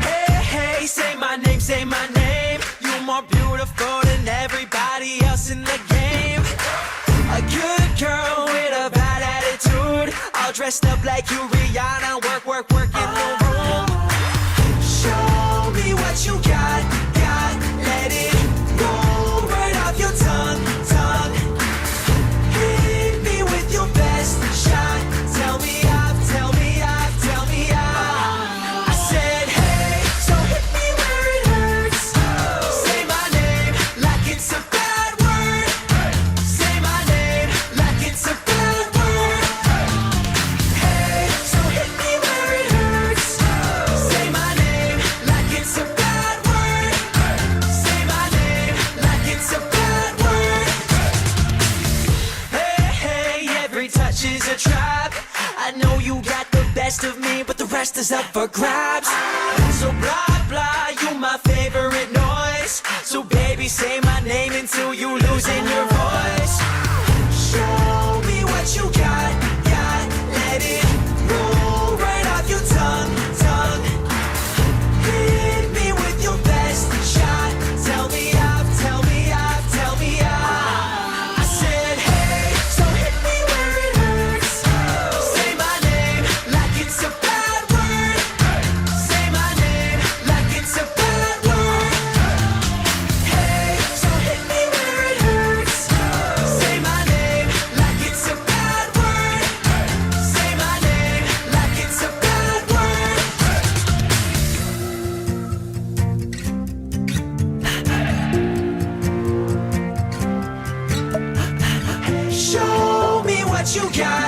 Hey, hey, say my name, say my name. You're more beautiful than everybody else in the game. A good girl with a bad attitude, all dressed up like you, Rihanna. Work, work, work in the room. Show me what you got, let it roll right off your tongue. Hit me with your best shot. Tell me up, tell me up, tell me up. I said hey, so hit me where it hurts. Say my name like it's a bad word. Say my name like it's a bad word. Hey, so hit me where it hurts. Say my name like it's a bad word. Say my name like it's a bad word. Hey, hey, every touch is a trap. I know you got the best of me, but the rest is up for grabs. So blah, blah, you my favorite noise. So baby, say my name until you losing your voice. Show me what you got, let it roll right off your tongue. Hit me with your best shot. Tell me up, tell me up, tell me up. I said hey, so hit me where it hurts. Say my name like it's a bad word. Say my name like it's a bad word. Hey, so hit me where it hurts. Say my name like it's a bad word. Say my name like it's a bad word. Show me what you got,